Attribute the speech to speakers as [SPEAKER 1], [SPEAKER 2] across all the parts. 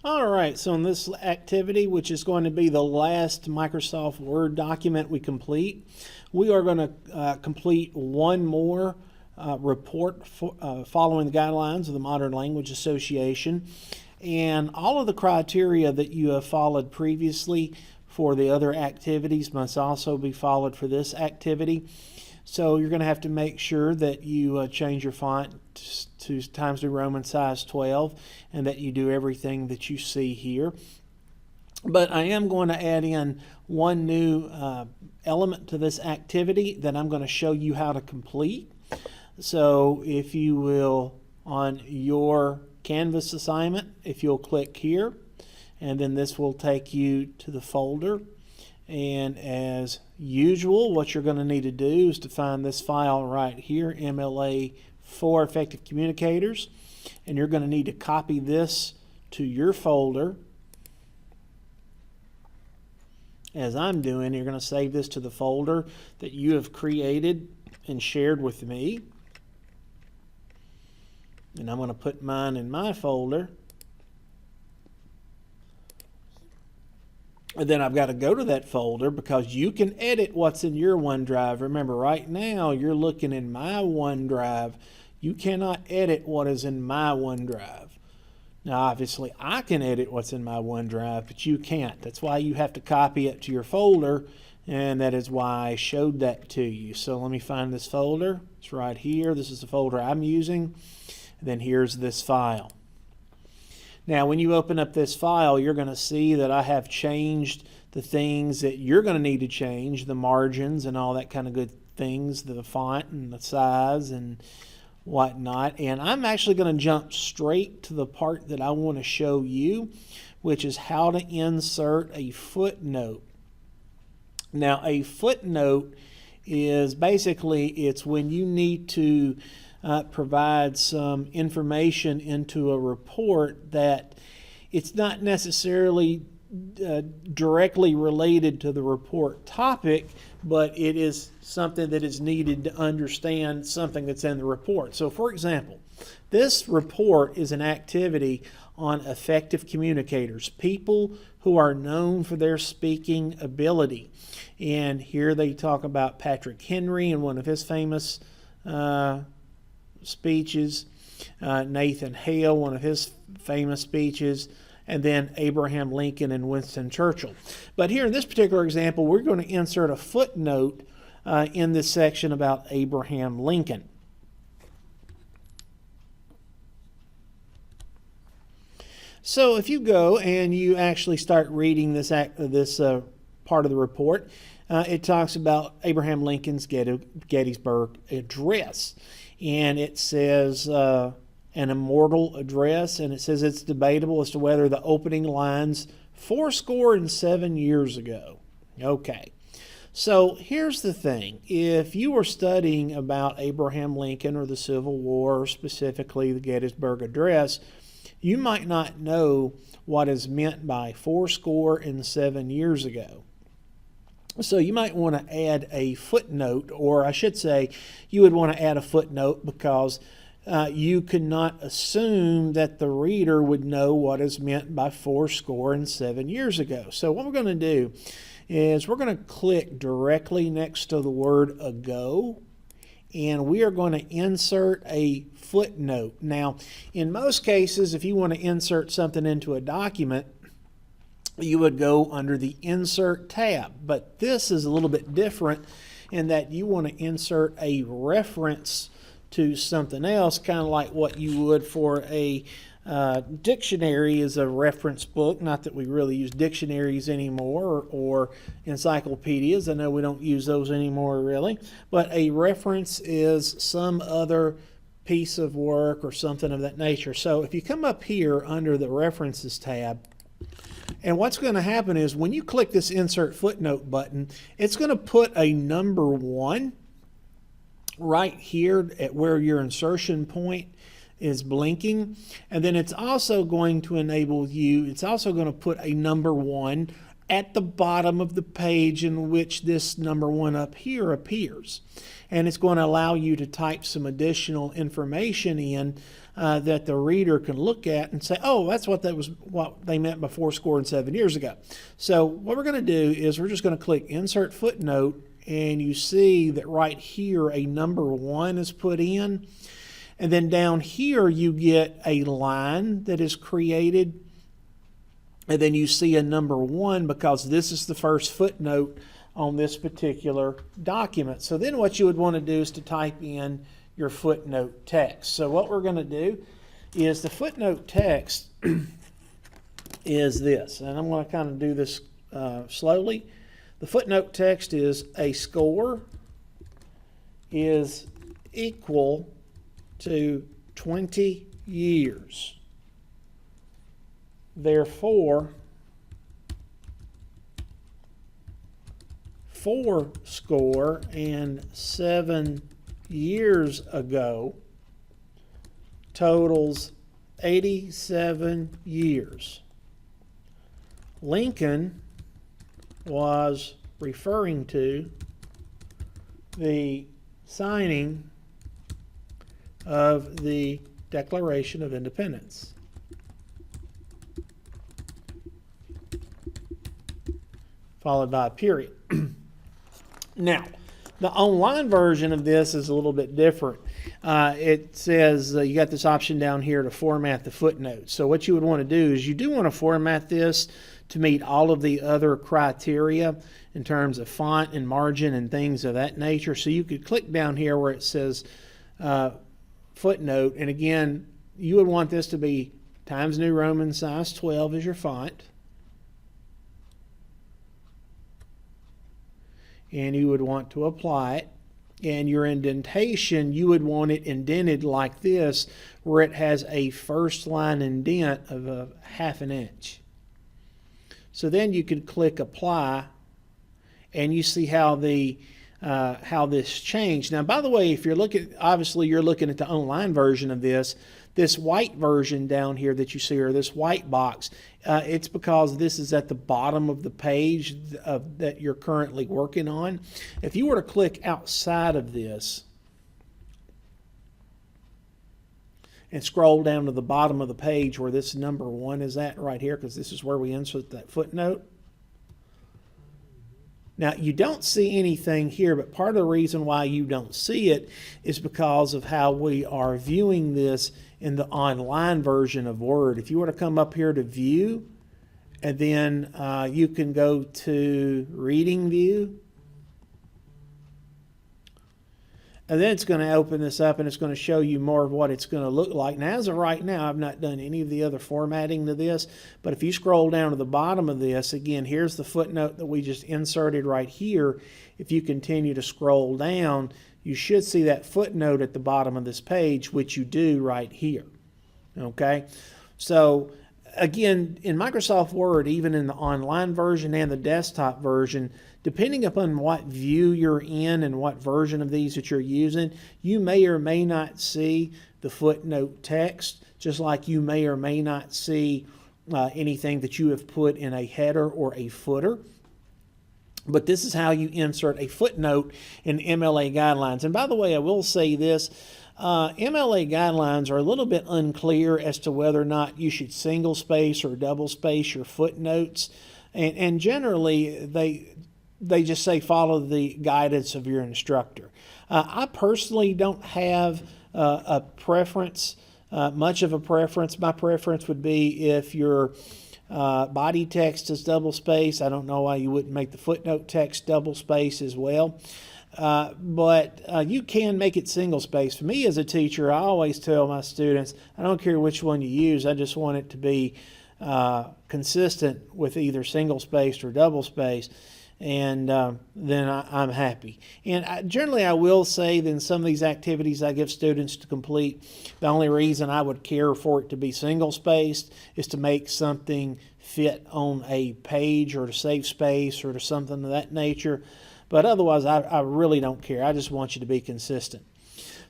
[SPEAKER 1] All right, so in this activity, which is going to be the last Microsoft Word document we complete, we are going to complete one more report following the guidelines of the Modern Language Association. And all of the criteria that you have followed previously for the other activities must also be followed for this activity. So you're going to have to make sure that you change your font to Times New Roman size 12 and that you do everything that you see here. But I am going to add in one new element to this activity that I'm going to show you how to complete. So if you will, on your Canvas assignment, if you'll click here, and then this will take you to the folder. And as usual, what you're going to need to do is to find this file right here, MLA4 Effective Communicators. And you're going to need to copy this to your folder. As I'm doing, you're going to save this to the folder that you have created and shared with me. And I'm going to put mine in my folder. And then I've got to go to that folder because you can edit what's in your OneDrive. Remember, right now you're looking in my OneDrive. You cannot edit what is in my OneDrive. Now, obviously, I can edit what's in my OneDrive, but you can't. That's why you have to copy it to your folder, and that is why I showed that to you. So let me find this folder. It's right here. This is the folder I'm using. And then here's this file. Now, when you open up this file, you're going to see that I have changed the things that you're going to need to change, the margins and all that kind of good things, the font and the size and whatnot. And I'm actually going to jump straight to the part that I want to show you, which is how to insert a footnote. Now, a footnote is basically, it's when you need to provide some information into a report that it's not necessarily directly related to the report topic, but it is something that is needed to understand something that's in the report. So for example, this report is an activity on effective communicators, people who are known for their speaking ability. And here they talk about Patrick Henry and one of his famous speeches, Nathan Hale, one of his famous speeches, and then Abraham Lincoln and Winston Churchill. But here in this particular example, we're going to insert a footnote in this section about Abraham Lincoln. So if you go and you actually start reading this part of the report, it talks about Abraham Lincoln's Gettysburg Address. And it says an immortal address, and it says it's debatable as to whether the opening lines 77 years ago. Okay, so here's the thing. If you were studying about Abraham Lincoln or the Civil War, or specifically the Gettysburg Address, you might not know what is meant by 77 years ago. So you might want to add a footnote, or I should say you would want to add a footnote because you cannot assume that the reader would know what is meant by 77 years ago. So what we're going to do is we're going to click directly next to the word ago, and we are going to insert a footnote. Now, in most cases, if you want to insert something into a document, you would go under the Insert tab. But this is a little bit different in that you want to insert a reference to something else, kind of like what you would for a dictionary is a reference book. Not that we really use dictionaries anymore, or encyclopedias. I know we don't use those anymore really. But a reference is some other piece of work or something of that nature. So if you come up here under the References tab, and what's going to happen is when you click this Insert Footnote button, it's going to put a number 1 right here at where your insertion point is blinking. And then it's also going to enable you, it's also going to put a number 1 at the bottom of the page in which this number 1 up here appears. and it's going to allow you to type some additional information in that the reader can look at and say, oh, that's what they meant before score and 7 years ago. So what we're going to do is we're just going to click Insert Footnote, and you see that right here a number 1 is put in. And then down here you get a line that is created. And then you see a number 1 because this is the first footnote on this particular document. So then what you would want to do is to type in your footnote text. So what we're going to do is the footnote text is this. And I'm going to kind of do this slowly. The footnote text is a score is equal to 20 years. Therefore, 4 score and 7 years ago totals 87 years. Lincoln was referring to the signing of the Declaration of Independence. Followed by a period. Now, the online version of this is a little bit different. It says you got this option down here to format the footnotes. So what you would want to do is you do want to format this to meet all of the other criteria in terms of font and margin and things of that nature. So you could click down here where it says footnote, and again, you would want this to be Times New Roman size 12 as your font. And you would want to apply it. And your indentation, you would want it indented like this, where it has a first line indent of 1/2 inch. So then you could click apply, and you see how this changed. Now, by the way, if you're looking, obviously you're looking at the online version of this. This white version down here that you see, or this white box, it's because this is at the bottom of the page that you're currently working on. If you were to click outside of this and scroll down to the bottom of the page where this number 1 is at right here, because this is where we insert that footnote. Now, you don't see anything here, but part of the reason why you don't see it is because of how we are viewing this in the online version of Word. If you were to come up here to View, and then you can go to Reading View, and then it's going to open this up and it's going to show you more of what it's going to look like. Now, as of right now, I've not done any of the other formatting to this, but if you scroll down to the bottom of this, again, here's the footnote that we just inserted right here. If you continue to scroll down, you should see that footnote at the bottom of this page, which you do right here. Okay? So, again, in Microsoft Word, even in the online version and the desktop version, depending upon what view you're in and what version of these that you're using, you may or may not see the footnote text, just like you may or may not see anything that you have put in a header or a footer. But this is how you insert a footnote in MLA guidelines. And by the way, I will say this. MLA guidelines are a little bit unclear as to whether or not you should single space or double space your footnotes. And generally, they just say follow the guidance of your instructor. I personally don't have a preference, much of a preference. My preference would be if your body text is double space. I don't know why you wouldn't make the footnote text double space as well. But you can make it single space. For me as a teacher, I always tell my students, I don't care which one you use, I just want it to be consistent with either single spaced or double spaced, and then I'm happy. And generally I will say that in some of these activities I give students to complete, the only reason I would care for it to be single spaced is to make something fit on a page or to save space or to something of that nature. But otherwise, I really don't care. I just want you to be consistent.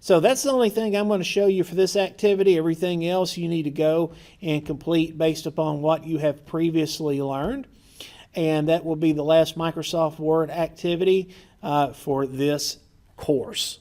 [SPEAKER 1] So that's the only thing I'm going to show you for this activity. Everything else you need to go and complete based upon what you have previously learned. And that will be the last Microsoft Word activity for this course.